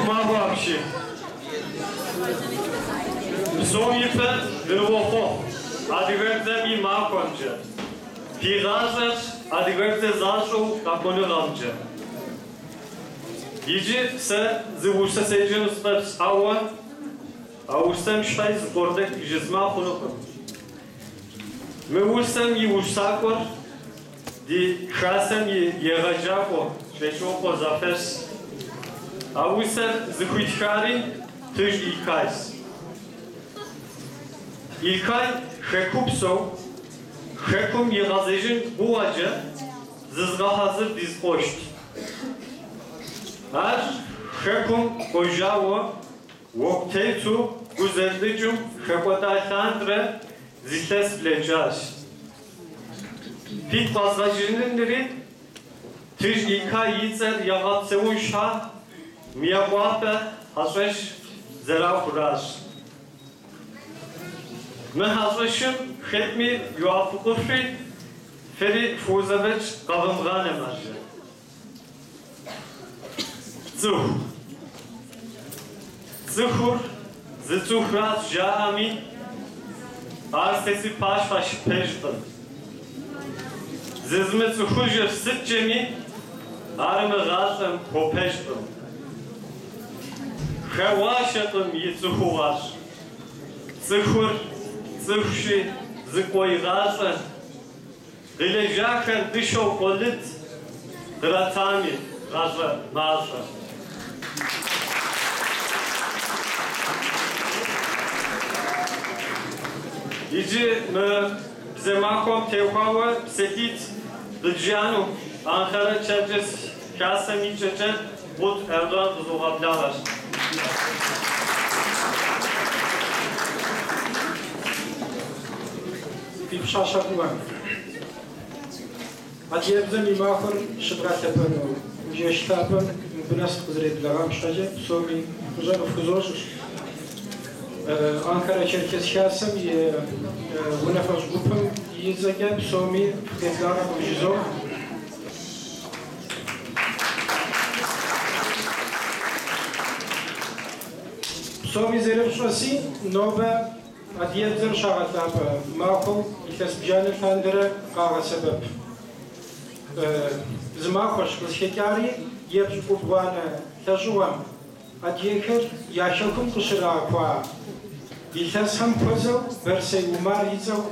Mago akşi. Son yipe lvofo. Adigwebze mi makonca. Pirazer adigwebze zaşo kakonu ramca. Yici se zivuşsa seyircinin ustars awa. Awursam ştay zbordek jizma khulukum. Mewursam yiwursakor di khasam yegajako sheshoko zafes. Awursam zikhuitkari tuj ilkays. İlkay khekupso khekum yegazejin buaca zizga hazır dizpoşt. Ar khekum kojawo Воктэцу гузэлдэджум хэкӏоталъандэрэ зилъэс блэкӏащ. Пит къэзгъэжьыныри тыж ика ицӏэр егъэпсэун щхьа мыекъуапэ хьэщӏэщ зэрахуращ. Мы хьэщӏэщым хэтми юафӏыкъуфи фэри фыузэвэкӏ къэвымгъанэм ажэ. Цӏыху Zıхур зыцӏыхурат жаӏэми ар сэси пащхьэ щыпэжкъым. Зызмыцӏыхужыр сыткӏэми ар мыгъашӏэм хопэжкъым. Хэуащэкъым ицӏыхугъэр. Цӏыхур цӏыхущи зыкъоигъащӏэ. Къилэжьахэр дыщэу къолыт къратами гъащӏэ мащӏэ. Иджы мы бзэмахэм теухуауэ псэлъитӏ дыджану анхэрэ чэджэс хасэм икӏэкӏэ бут Эрдоган къызогъэблагъэщ. Пипшашакуан. Адьебзэм и махуэр щыбгъэлъэпэну ужэщтапӏэм бынэс къызэреблагъэм щхьэкӏэ псоми хъыжьэ къыфхузощӏ. Анкара Черкесхасым и унафэщӏ гупым изэкӏэ псоми къеблагъэ къыужьызох. Псоми зэрыпщӏэси нобэ адьебзэр щагъэлъапӏэ махуэу илъэс бжаныр лъандэрэ къагъэсэбэп. Зы махуэщ къызхекӏари епщӏ губгъуанэ лъэщӏыгъуэм адьейхэр я шэхум къыщырахуа илъэсхэм хуэзэу Берсей Умар ицӏэу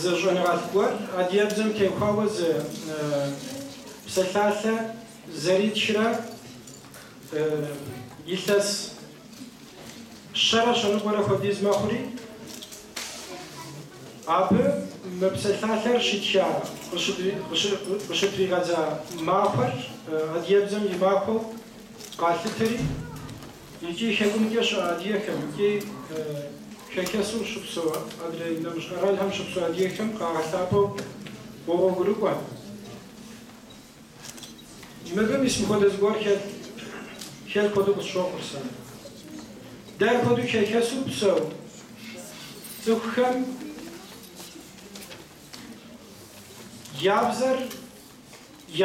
зэщӏэныгъэлъ гуэр адьебзэм техуауэ зы псэлъалъэ зэритшрэ илъэс щэрэ щэныгъуэрэ хуэдиз мэхъури абы мы псэлъалъэр щитша къыщытригъэдза махуэр адьебзэм и махуэу къалъытри икӏи хэкӏумкӏэ щыӏэ адьейхэм икӏи хэкъэсу щыпсэу адрей нэмыщӏ къэралхэм щыпсэу адьейхэм къагъэлъапӏэу къогъуэгурыкӏуэ. Мыбым ис мыхуэдэ зыгуэр хэлъ хуэдэу къысщохъур сэ. Дэ апхуэдэу хэкъэсу псэу цӏыхухэм я бзэр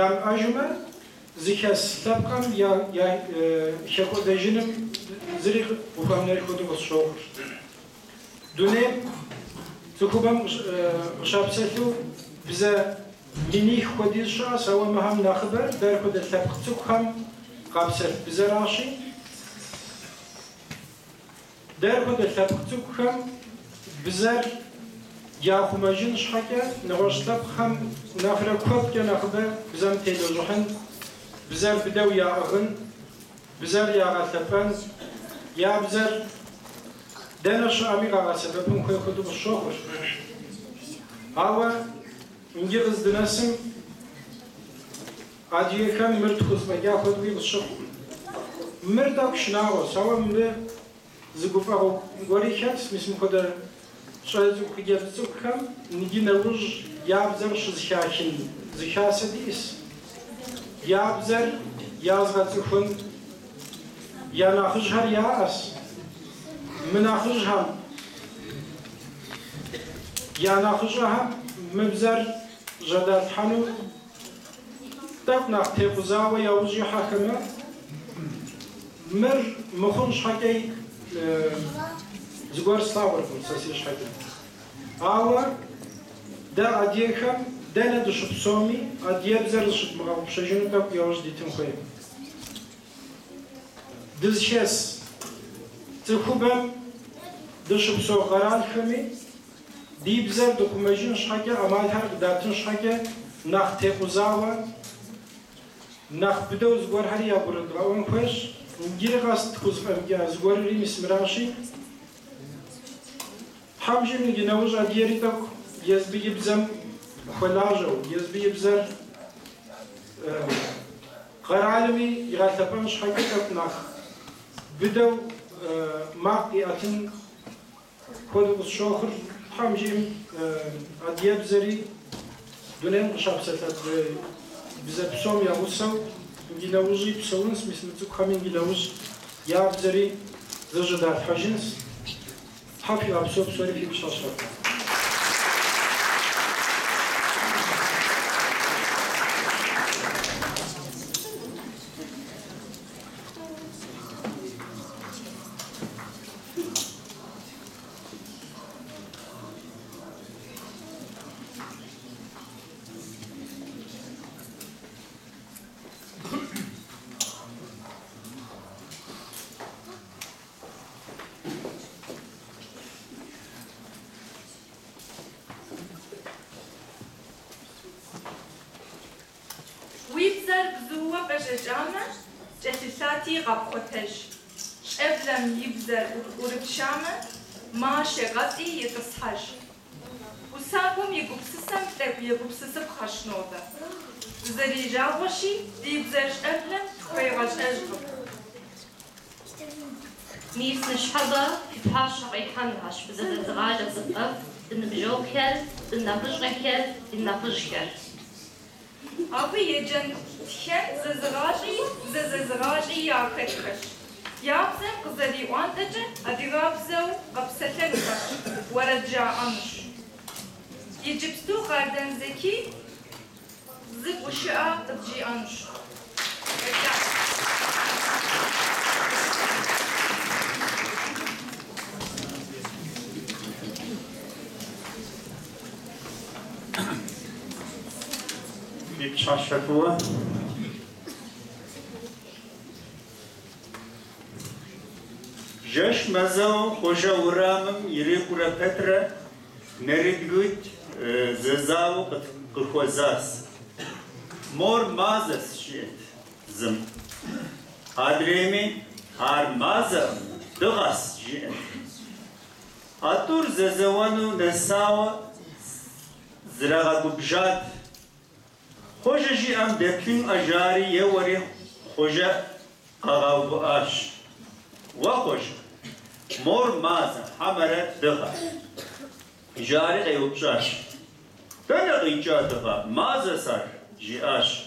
ямыӏэжмэ зыхэс лъэпкъым хэкӏуэдэжыным зыри ухуэмынэри хуэдэу къысщохъур. Дунейм цӏыхубэм къыщапсэлъу бзэ миних хуэдиз щыӏэщ, ауэ мыхьэм нэхъыбэр дэ апхуэдэ лъэпкъ цӏыхухэм къапсэлъ бзэращи, дэ апхуэдэ лъэпкъ цӏыхухэм бзэр яхъумэжын щхьэкӏэ нэгъуэщӏ лъэпкъхэм нэхърэ куэдкӏэ нэхъыбэ бзэм телэжьыхьын, бзэр быдэу яӏыгъын, бзэр ягъэлъэпӏэн, я бзэр дэнэ щыӏэми къагъэсэбэпын хуей хуэдэу къысщохъур. Ауэ иджы къыздынэсым адьейхэм мыр тхузфӏэкӏа хуэдэуи къысщыхъу. Мыр тӏэкӏу шынагъуэщ, ауэ мыбы зы гуфӏэгъу гуэри хэтщ, мис мыхуэдэ щӏэ цӏыху цӏыхухэм ныджы нэужь я бзэр щызыхахын зы хасэ диӏэс. Я бзэр язгъэцӏыхун я нэхъыжьхэр яӏэщ. Мы нэхъыжьхэм я нэхъыжьхэм мы бзэр жьэдалъхьэну тӏэкӏу нэхъ текъузауэ яужь ихьэхэмэ مر مخونش حكي زغور سلاور كون ساسيش حكي أوا دا أديكم دا ندشب سومي أديب زرشت مغاب شجنو كاب يوش ديتم خوي دزشيس تخوبم دشب سو قرار خمي ديب زر دكومجين شحكي أمال هر داتن شحكي ناخ تيقوزاوا ناخ بدو زغور هر يا برد راون خوش نجير قاست خوزفم يا زغور ري مسمراشي حمجي من جنوج أديري تاك يزبي بزم خلاجو يزبي بزر قرالمي يغالتبان شحكي تاك ناخ بدو ماقي أتن خود الشاخر حمجي أدياب زري دونين قشاب ستات بزر بسوم يا غصو جنوجي بسونس مسمتوك خمين جنوج يا بزري زجدار حجنس حافي أبسوب سوري في بشاشر جتساتي غبقتج شبلم يبزر وربشامة ما شغطي يتصحج وساقم يقبسسم تلك يقبسسم خشنوبة زري جاوشي يبزر شبلم ويغش أجبر ميس نشحضة في بحاش ريحان غاش بزر زغاجة زقف النبجوكل النبجغكل النبجكل أبي يجن تخن ززغاجي يا كتخش يابزن قزدي وانتجن أدغابزو قبستن بش ورجع أمش يجبستو غاردن زكي زب وشقا تجي أمش بشاشكوا جش مزاو خوشا ورامم يريكورا بترا نريدغوت ززاو قخوزاس مور مازس شيت زم هادريمي هار مازا دغاس جيت اتور ززوانو نساو زراغا بجات خوشا جي ام دكين اجاري يوري خوشا قغاو بآش وخوش مور مازا حمرت دغا جاري غيوبشاش تنقي جاتغا مازا سار جياش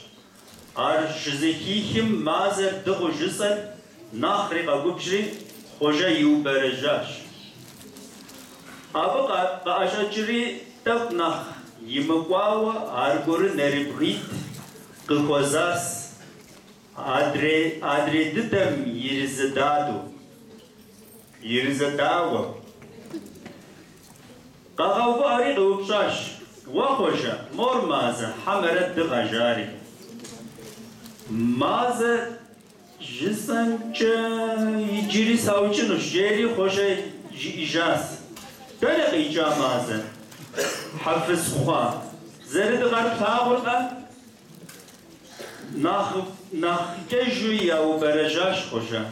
شزكيهم مازا دغو جسل ناخري قبجري خوشا يوبرجاش أبقى قاشجري تقنخ يمقواوا أرغور نربغيت قخوزاس أدري ددم يرزداو قاقاو أريد وبشاش وخوشا مور مازا حمرت دغجاري مازا جسن يجري ساوچنوش جيري خوشا إجاز تلق إجا مازا حفظ خوا زرد غرب تاغرقا ناخ كجوية وبرجاش خوشا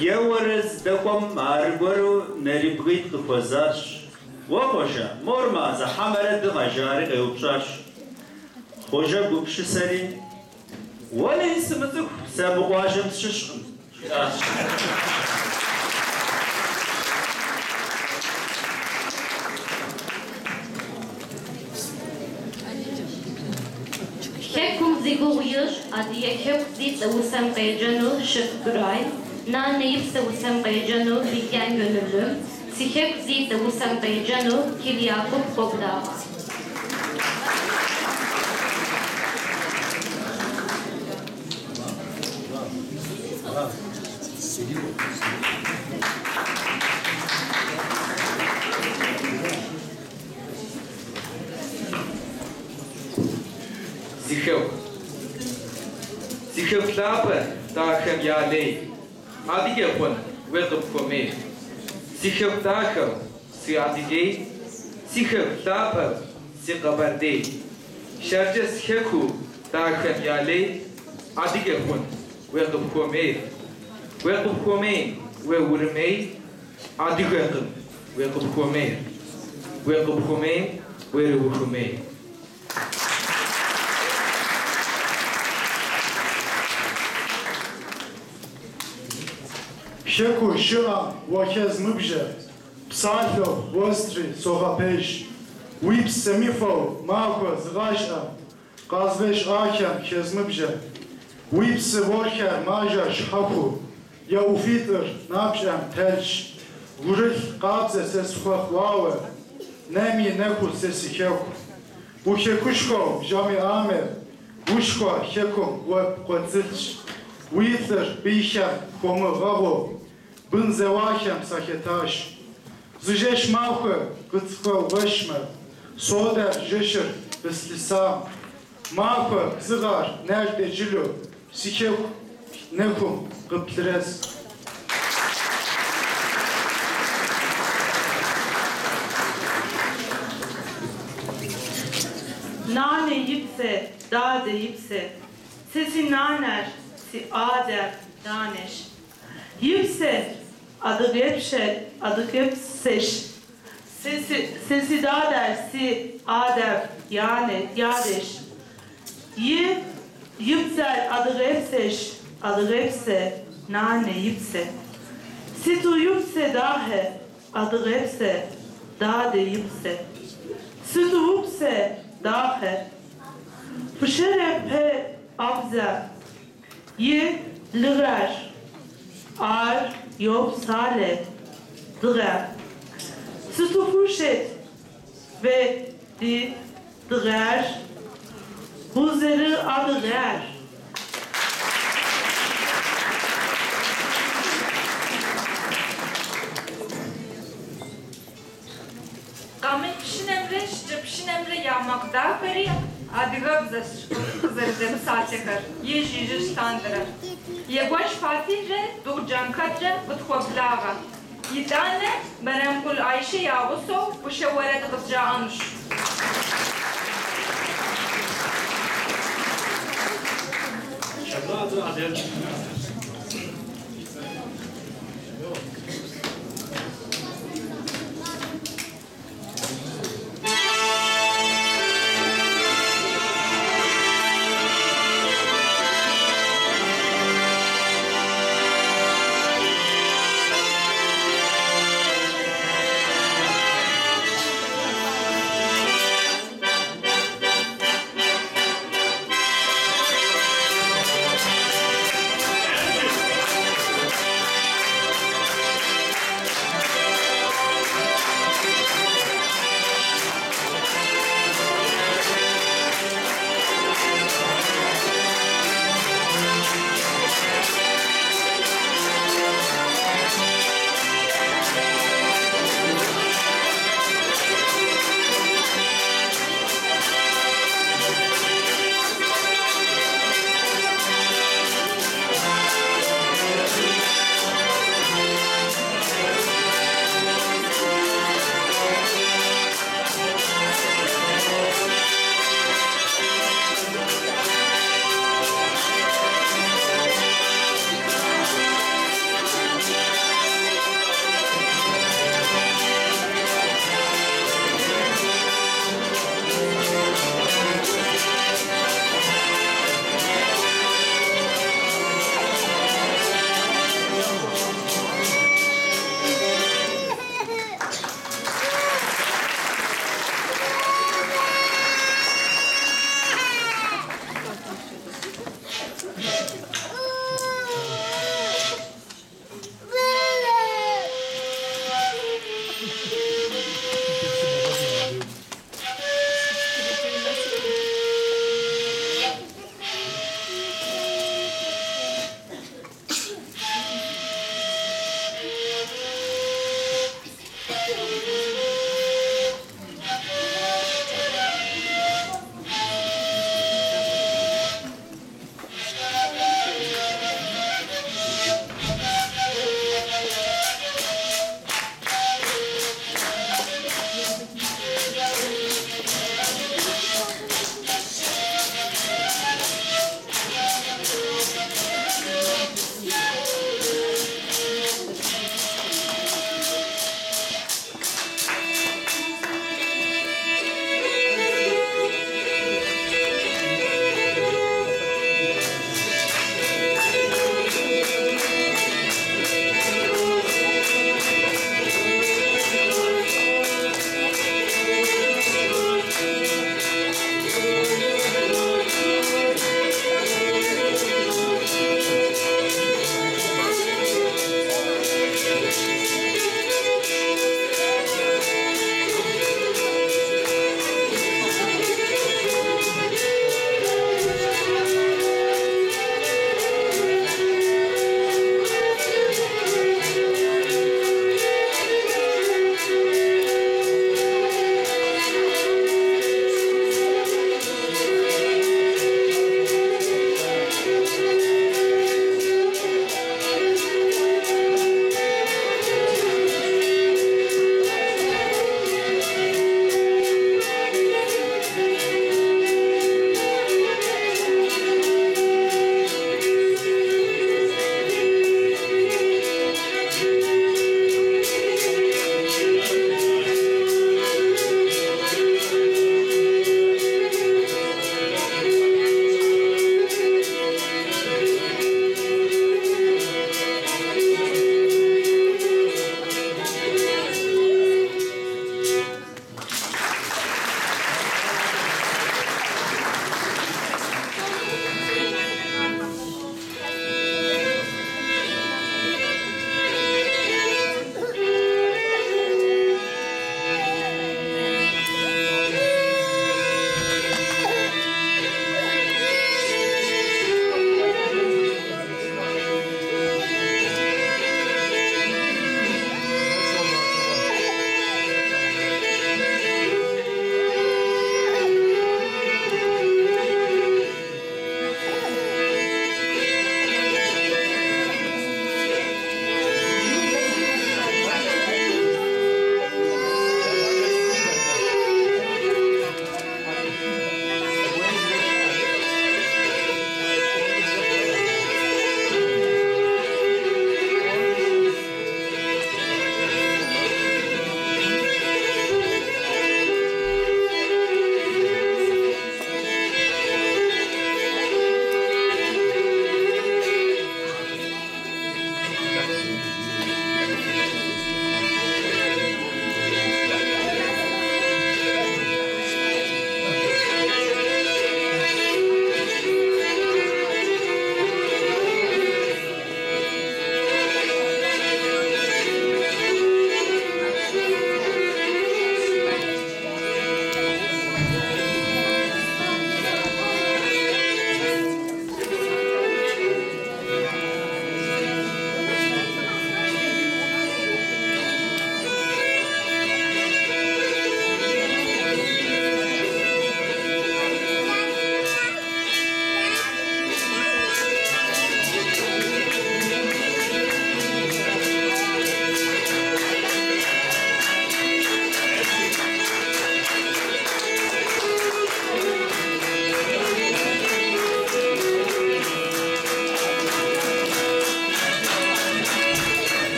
يورز دكم عربرو نريبغيت كفوزاش وخوشا مور مازا حمرت دغجاري غيوبشاش خوشا قبش سري ولا يسمتك سابقواشم تششقم كم زيغويش أدي كم زيت وسام قيجانو شف براي نانيب سوسام قيجانو في كان ينلم سيكم زيت وسام قيجانو كلياكم قبلا Zichev lape dachem yalei. Adige pun wedup kome. Zichev dachev si adige. Zichev lape si qabarde. Sharjes heku dachem yalei. Adige pun wedup kome. Wedup kome we urmei. Adige qim wedup kome. Wedup kome we ruhumei. Sheku Shira Wakez Mubje, Psalfo, Wostri, Sohapesh, Weeps Semifo, Marco, Zrasha, Gazvesh Akem, Kezmubje, Weeps Worker, Maja, Shaku, Yaufiter, Napsham, Telch, Gurich, Gabze, Sesquawe, Nemi, Neku, Sesikeku, Ukekushko, Jami Amer, Ushko, Hekum, Webquatzich, Weether, Bichem, Como Rabo, Bunzewachem, Saketash, Zujesh Mauche, Gutzko, Weshmer, Soder, Jesher, Beslisam, Mauche, Zigar, Nerde Jilu, Sikek, Nekum, Guptres. Nane yipse, dade yipse, sesi naner, si ader, daneş. Yipse, adı gepşe, adı gepseş. Sesi dader, si ader, yani, yadeş. Yipser, adı gepseş, adı gepse, nane yipse. Situ yipse dahe, adı gepse, dade yipse. Situ yipse, dahe. Pışere pe abza. Ye lıgar. Ar yok sale. Lıgar. Situ fuşet. Ve di lıgar. Huzeri adıgar. Kamet pişin emre, şıcı pişin emre yağmak da peri. Adıga bize kızarıcı salçakar. Ye jiji standıra. Ye baş fatihre, dur cankadre, bıtkoblağa. Yidane, beremkul Ayşe yağuso, bu şevveret kızca anış. Şabradı adel.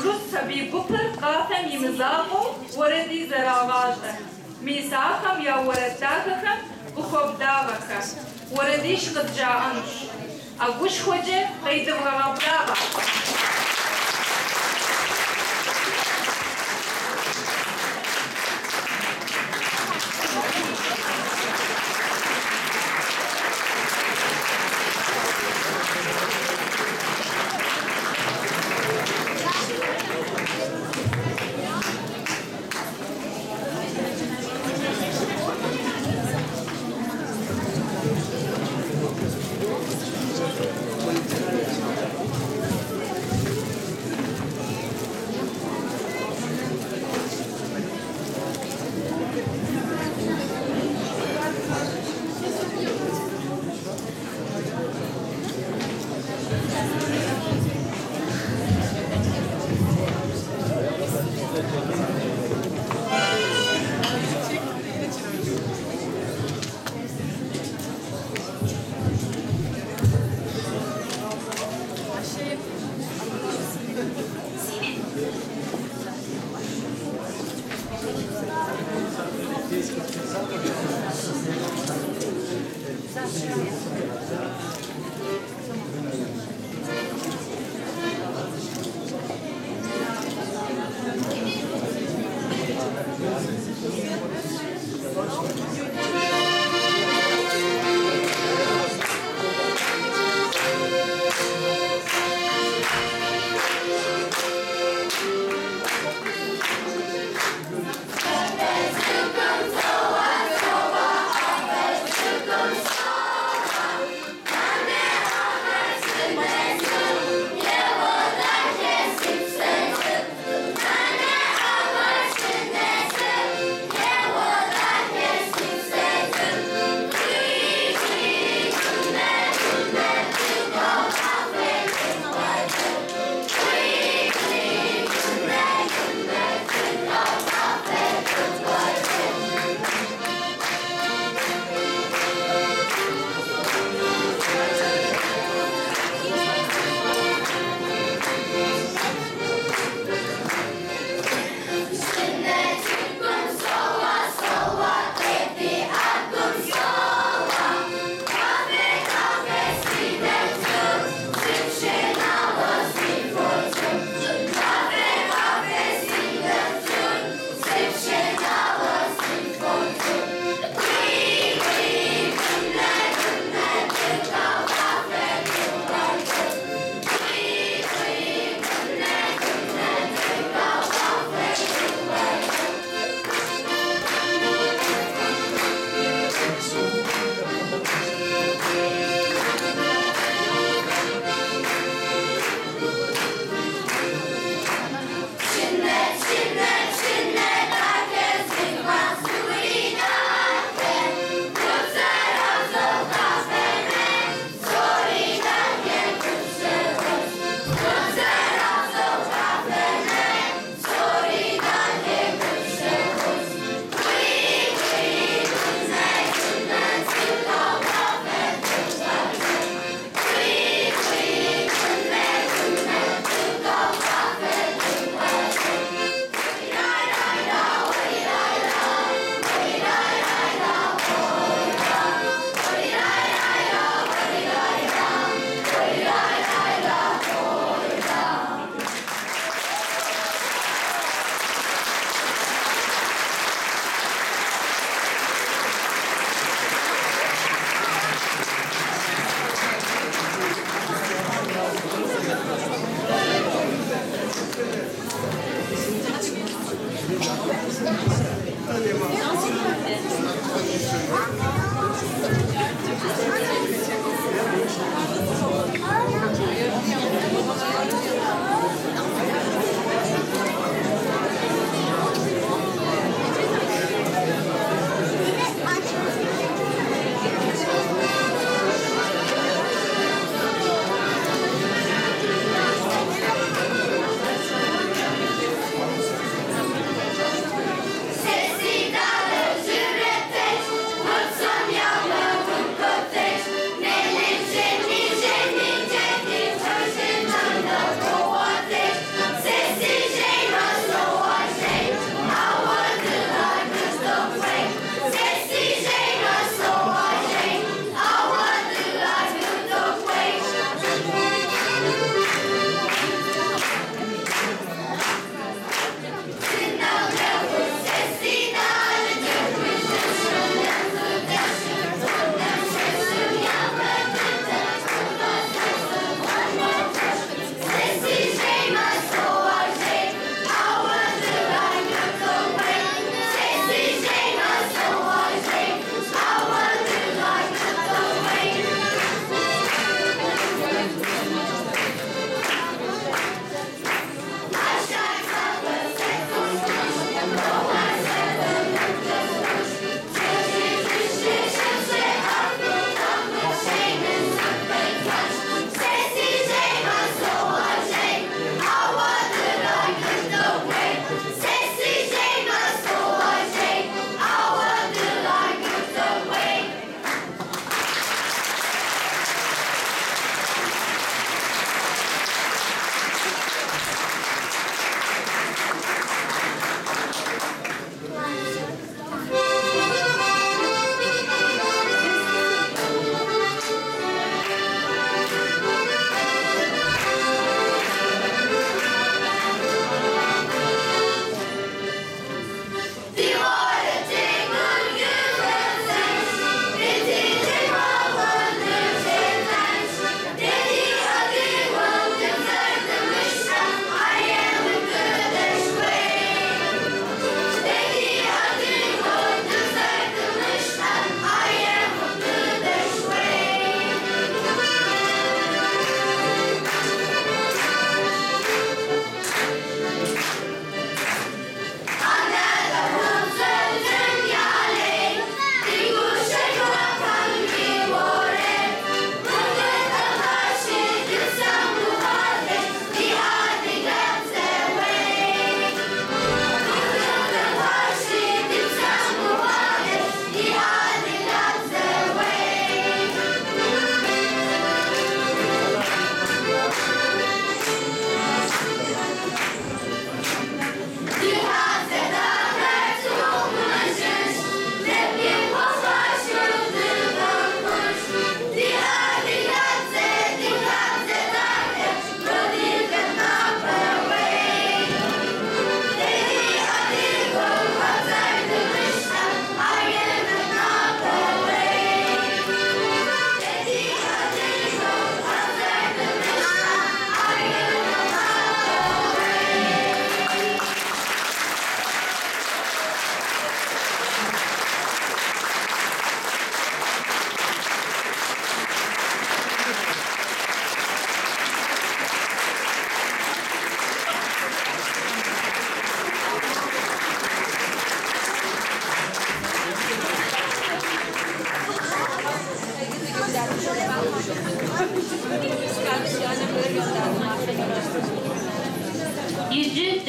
Rus sabi gupır qafem yimizaqo waradi zarağaşa. Misaqam ya waradaqam bukhobdağaqa. Waradi şqadja'anş. Aguş hoca qaydivğabdağa.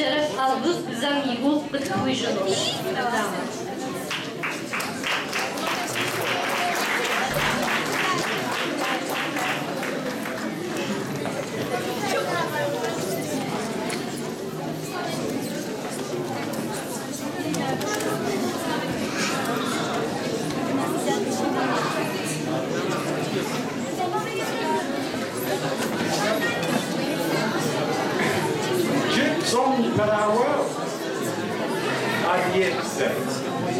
جرس ألبس بزم يقول بتخويجنوش Zon beraber adiyetse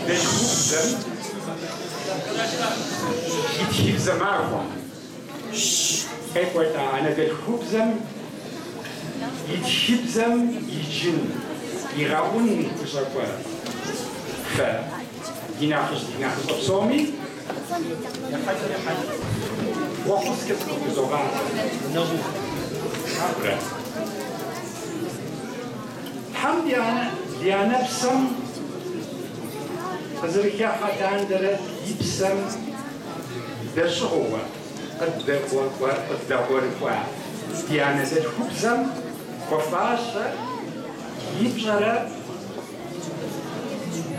beşikzem yitişzem arfam. Ekwata ana beşikzem yitişzem yicin yiraun kusakwa. Fa dinahız opsomi. Vaqus kesku zogan. Namu. Abra. هم ديانا بسم فزركا حتى عندنا يبسم بالشهوة قد دور ديانا زاد خبزم وفاشة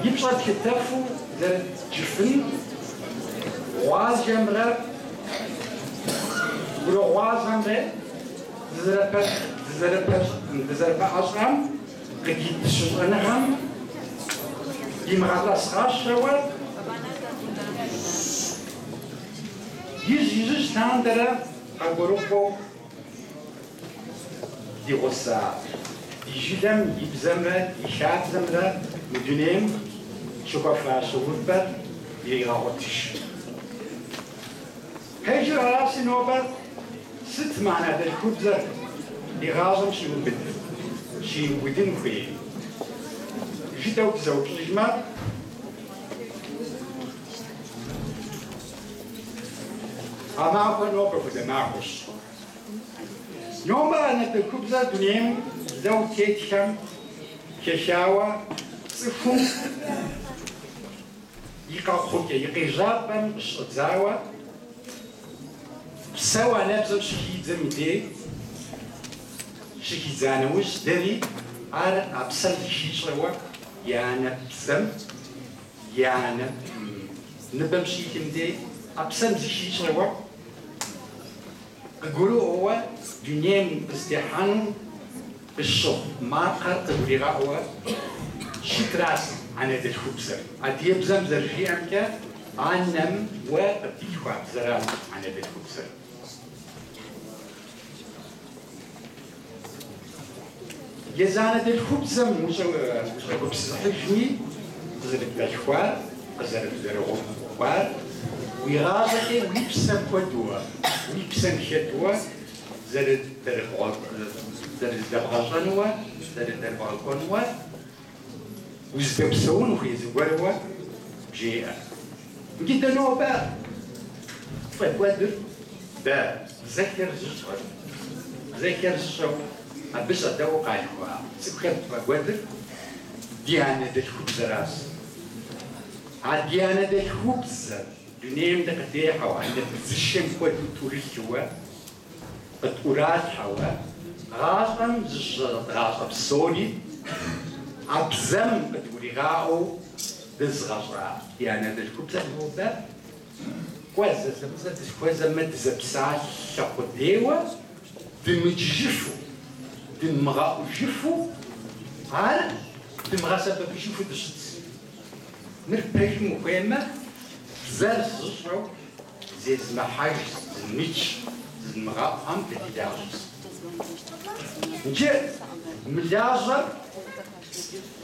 يبشر كتافو زاد جفن غواز جمرة ولو غواز جمرة زربا أصغم قد شغلناهم يمغلس غاشوا يجيش تاندرا أقولكو دي غصة يجلم يبزمرا يشاد زمرا مدنيم شوكافا شوكبا يغاوتش هيجر راسي نوبا ست معنى ذا الخبزة يغازم شي بدل شي ودن فيه جيت وتزوج الجماعة أما أقول نوبة بدأ معكوش نوبة أنا الخبزة دنيم زو تيتشم كشاوة صفو يقا خوكا يقي جابا الشتزاوة سوا نبزو شكي زمدي شكي زانوش دري على أبسل شي شلوا يعني بسم يعني نبم شي كمدي أبسل شي شلوا أقولوا هو دنيا استحان بالشوق ما قرط بلغة هو شتراس عن هذا الخبز أدي بزم زرجي أمك عنم وأبتيخوا زرام عن هذا الخبز يزانة الخبز مش خبز حجمي زرب بشوار زرب زرقوار ويغازك ويبسم كدوا ويبسم شتوا زرب دبغاجنوا زرب دبغاجنوا ويزبسون ويزوروا جيئة جدا نوبة فقدر با ذكر الشغل ذكر الشغل أبس أدوق عليها سكت فقدر ديانة الخبز راس عديانة الخبز دنيم دقديحة وعندك زشم كود توريشوا بتورات حوا غاصم زش غاصم سوني أبزم بتوريغاو دزغشرا ديانة الخبز الهوبة كوزا زبزة كوزا متزبساش شقديوة دمجفو دمغا وجفو عارف دمغا سبب يشوفوا دشت نربيش مقيمة زال زشرو زي زمحاج زميتش زمغا أم تداجس نجي ملاجر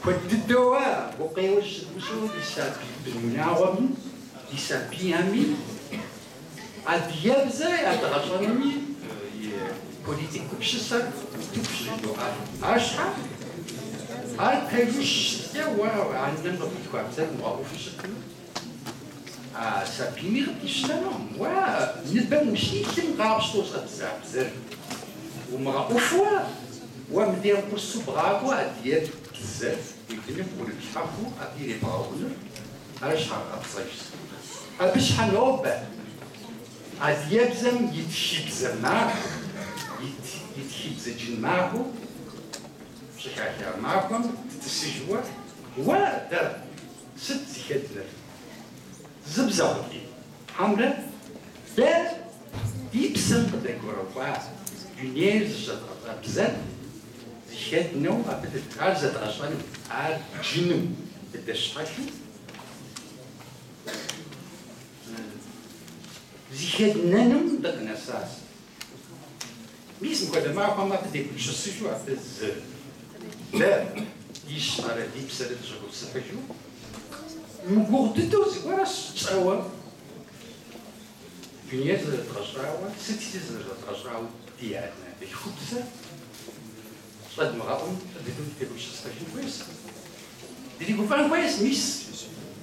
كنت الدواء وقيوش وشو يسابي بالمناوم يسابي أمي أديابزا أتغشرني بوليتيك بشسر تبشر أشحال كيفش دواء عندنا بطيخة بزاف مغاوف شكل سابيني غديشتانهم ونبان مشي تنغابش توصل بزاف ومغاوف ومدير بوسو بغاكو أدياب بزاف يمكن نقول بشحالو أديري بغاونر أشحال أبصيش بشحال نوبة أدياب زم يتشي بزاف يتحيب زجن معه شكاكا معكم تسجوا ودا ست كدر زبزاوتي حمرة لا يبسم دكوروا جنير زبزا بزاف زياد نو أبدا عزت عشان عاد جنو بدشتاشو زياد نانم دقنا ساس ميسم كده معكم ما بدي شو سيجوا بز لا يشتري يبسل الجو سحجو مقودتو زواش تساوى جنيز تغشراوى ستي تغشراوى ديالنا بالخبزة صد مغاهم بدون تبوش تسحجو كويس ديري كوفان كويس ميس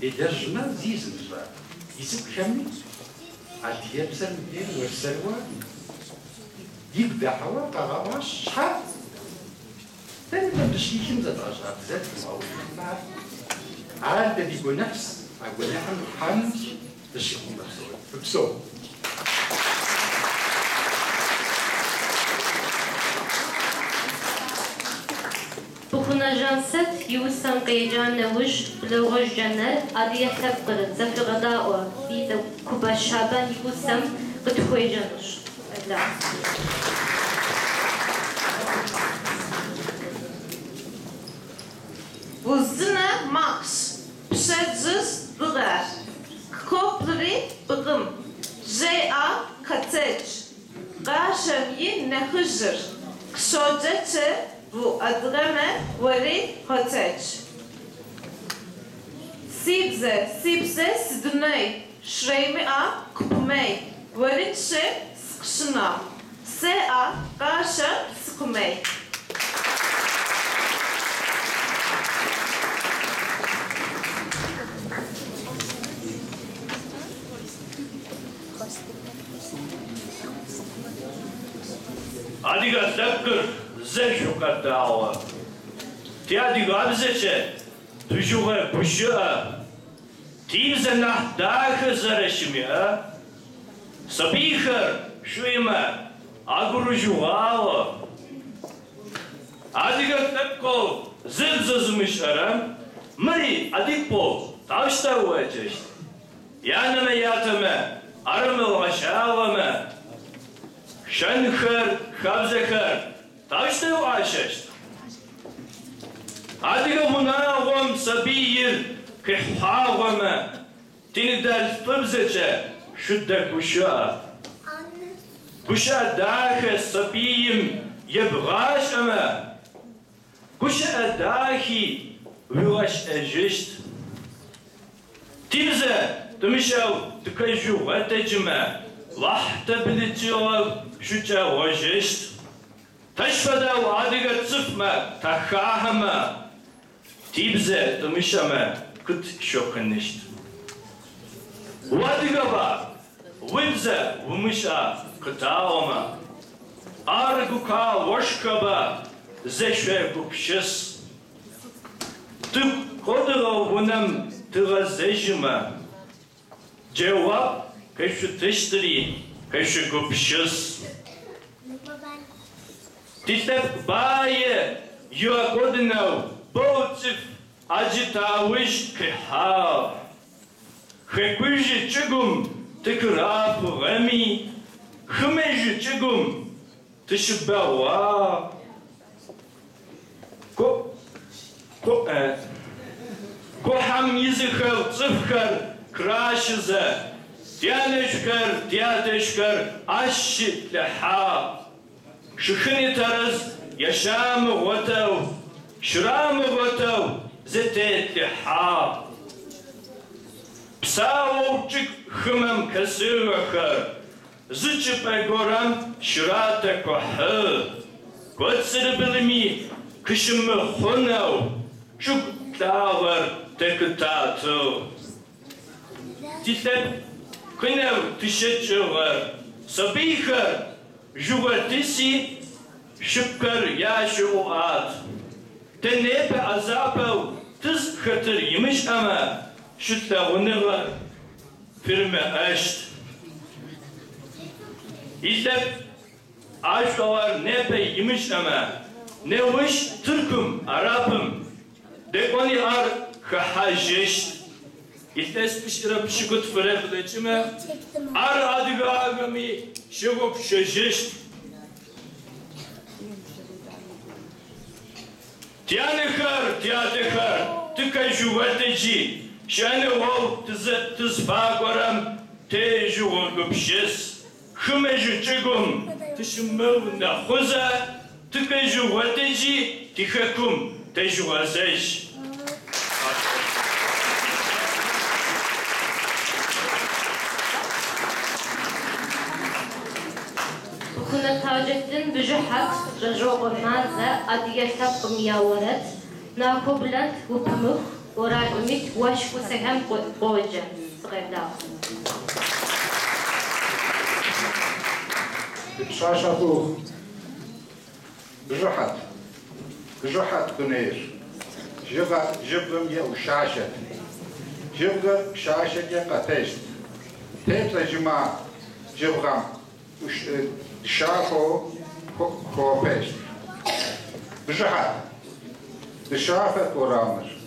يدرجنا زيز نجرا يسوق كامل عاد يبسل مدير ويرسلوا يبدا حوا طغاواش شحال ثاني ما بدش يكمل درجات زاد المعروف عاد يقول نفس أقول نحن حنج باش يكون بسو بخوناجانست يوسم قيجان نوش بلوغش جنر عادي يحتفقر زفر غداء بيدا كوبا شابان يوسم قدخوي جنوش أدلا Uzuna Max, Przedzys Brer, Kopleri Bgım, J.A. Katec, Gashemyi Nehıjır, Kşoceçe bu adreme Veri Hotec. Sibze Sidney, Şreymi A. Kupmey, Veriçe Skşına, S.A. Gaşa Sıkmey. Adiga tepkir zeşu katawa. Ti adiga abzeçe tujuğa buşa. Timze nah daha zareşmi a. Sabihar şuyma agurujuğa. Adiga tepko zilzizmiş aram. Mari adikpo taşta uaçış. Yanıma yatıma arımı aşağıma. Şenhır, Kabzehır, taştı o aşeşt. Adiga munağım sabiyir, kihağım, tinidel fıbzeçe, şudda kuşa. Kuşa dahi sabiyim, yebğaş ama. Kuşa dahi, vügaş ejişt. Timze, tımışav, tıkayju vatecime. Lahta biliciyor şuca vajist. Taşfada ve adiga tsıfma, tahahama. Tibze tımışama, kıt şokanışt. Vadiga va, vibze vımışa, kıtağıma. Arguka voşkaba, zeşve gupşis. Tıp kodıga vunam tıga zejima. Cevap, Кэшу тыштри, кэшу гупшыс. Титеп бае, юакодынау, боуцif acıtavış kıhav. Хэкужи чыгум, тыкырапу гами, хымежи чыгум, тышыбауа. Кохам языхал цыфхар, крашызе, Diyadışkar, aşşit leha. Şıkhını tarız, yaşamı gotav, şıramı gotav, zetet leha. Psavovçık hımam kasıvakar, zıçıpa goram şırata kohı. Kotsırı bilimi, kışımı hunav, çuk tağır tekıtatı. Titep, Kınav tışıçılar, sabihar, jugatisi, şıpkar yaşı o ad. Tenepe azapav, tız khatır yemiş ama, şutla onılar, firme aşt. İzlep, aşkalar nepe yemiş ama, Neviş Türk'üm, Arap'ım. Dekoni ar kahajeş. İtesmiş ira pişikut fırefleçime. Ar adıgı ağami şigup şejeş. Tiyadekar, tıka juvateci. Şane ol tızfağaram te jugun gıpşes. Hımejü çegum tışımıv nahuza. Tıka juvateci tikakum te juvazeş. Kuna Taceddin Büjühat Rajoğu Maze Adiyesap Miyawaret Nahu Bülent Hukmuh Oral Ümit Vaşku Sehem Boğaca Sığırda Şaşabu Büjühat Güneyir Jibgım ye uşaşet Jibgı şaşet ye kateşt Tepla cima Jibgam Şafo Kopeşt Büjühat Şafet oramır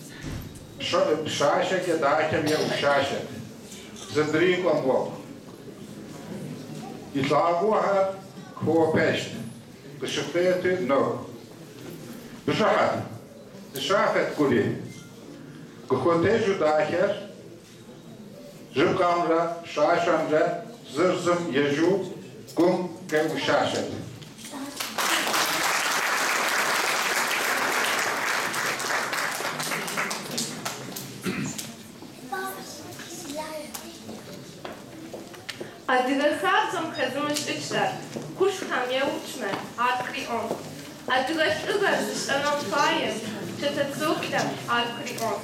Şaşet ye dakem ye uşaşet Zindri kombok İtlaguha Kopeşt Gışıkfiyeti no Büjühat Şafet kuli Gıkoteju daher Jibgamra Şaşamra Zırzım yeju Gum ke uşaşet Adıgasarcım kazımış içler. Kuş kamya uçme. Arkri on. Adıgaş ıgazış anon fayem. Çatatsukta. Arkri on.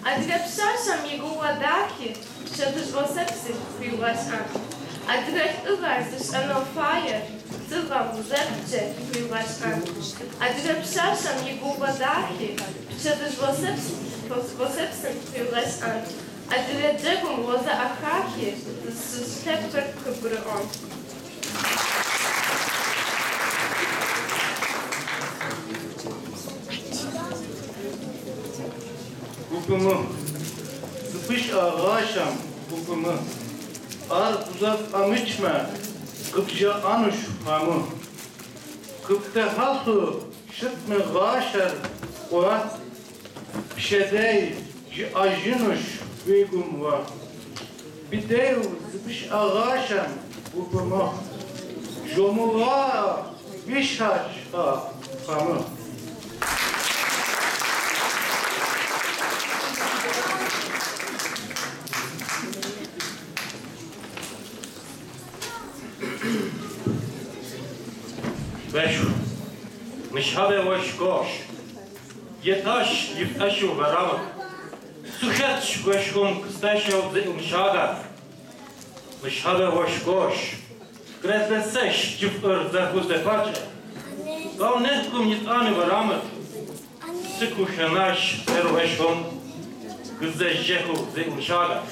Adıgapşaşam yeguva dahi. Çatış vasepsi. Kuyulaşan. Adıgaş ıgazış anon fayem. Zıvam zepçe. Kuyulaşan. Adıgapşaşam yeguva dahi. Çatış vasepsi. Kuyulaşan. Adıgacagum vaza akahi. Stepper kıbrı on. Kukumu, sıpış ağaçam kukumu, ar uzak amıçma, kıpca anuş hamı, kıpte halsu, şıtmı gâşer, oğa, pişedey, ajınuş, veygum va, bidev, sıpış ağaçam kukumu, jomuva, vişhaç hamı. Вешу, мишаве ваш кош, еташ ефташу варамак, сухет вешком кстешев мшага, мишаве ваш кош, креслесеш ефтар захузе паче, гал нетком нитане варамак, сикушанаш сервешком кзежеху мшага.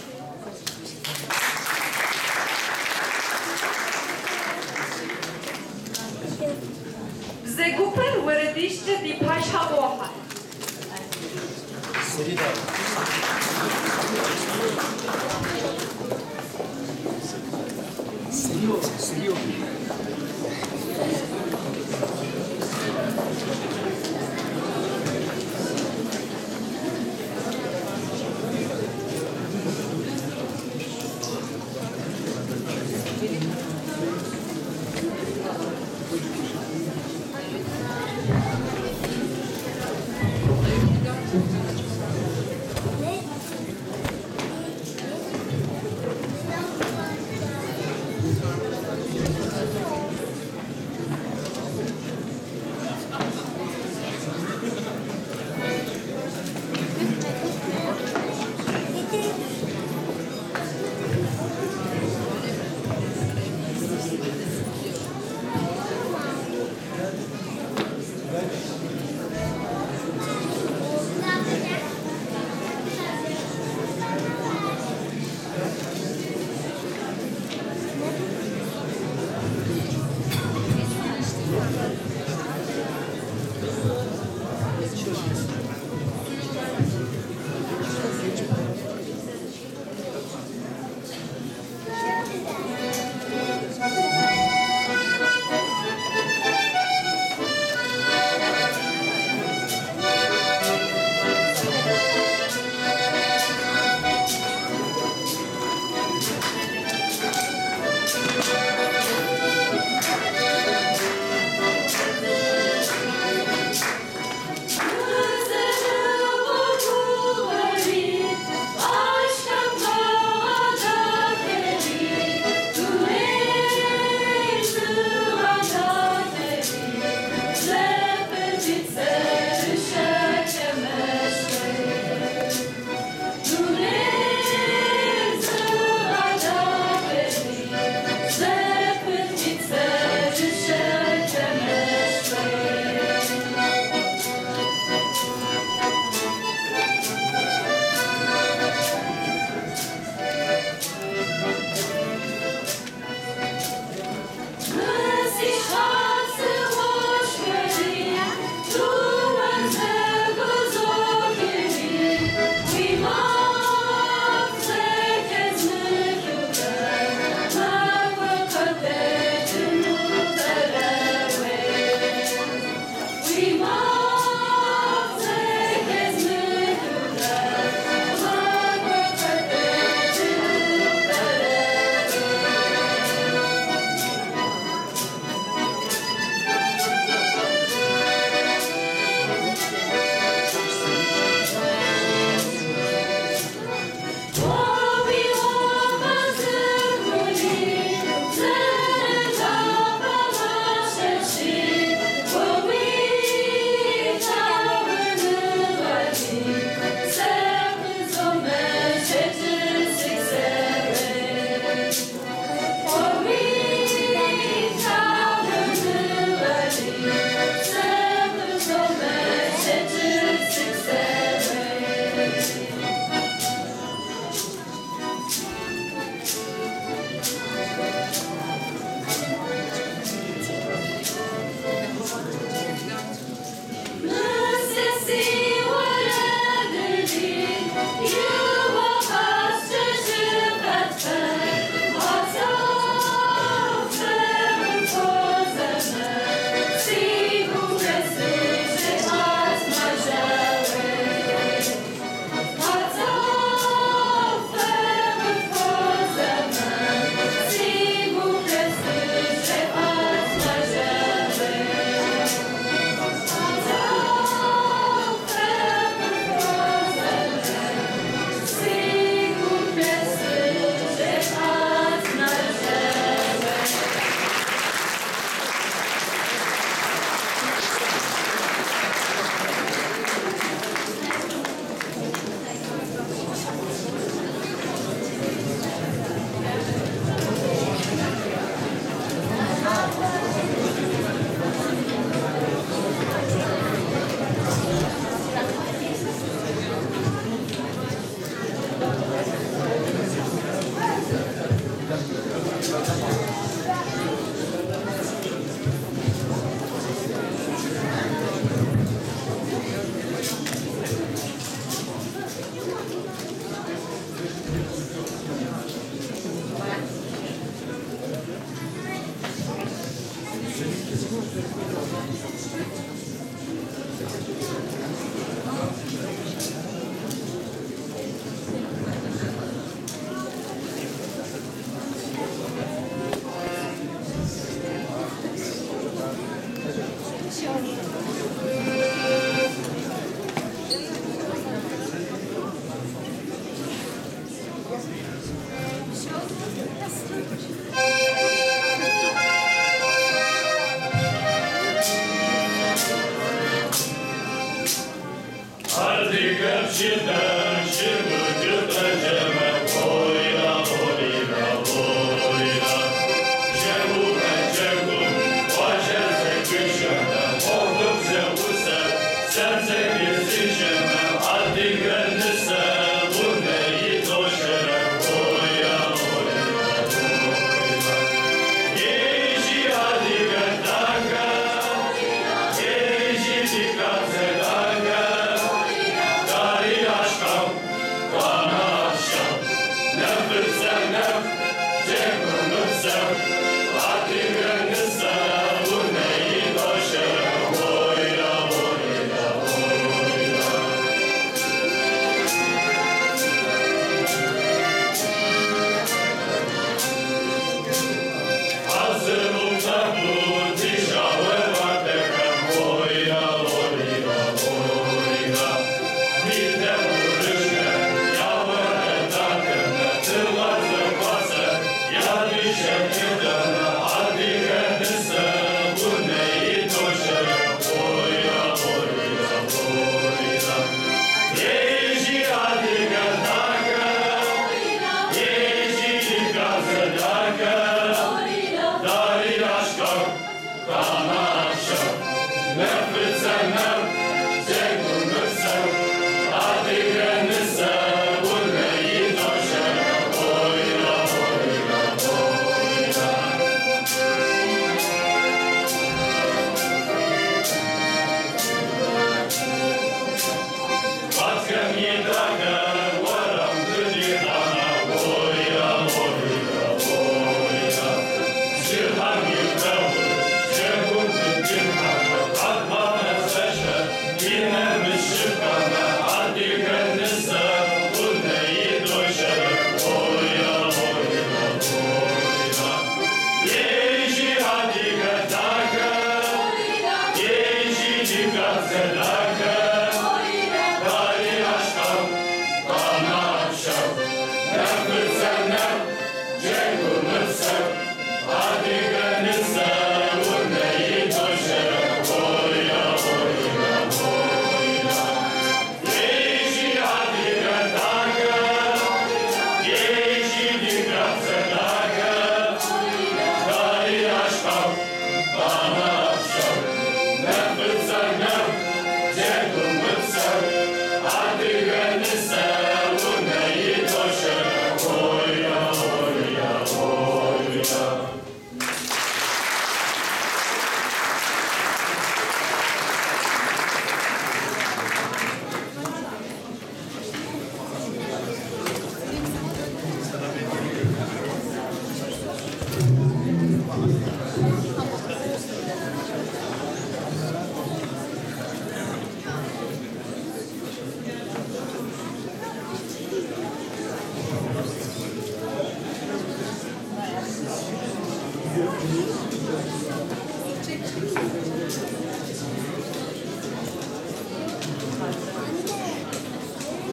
Zegupır vıradişçe di paşa oha.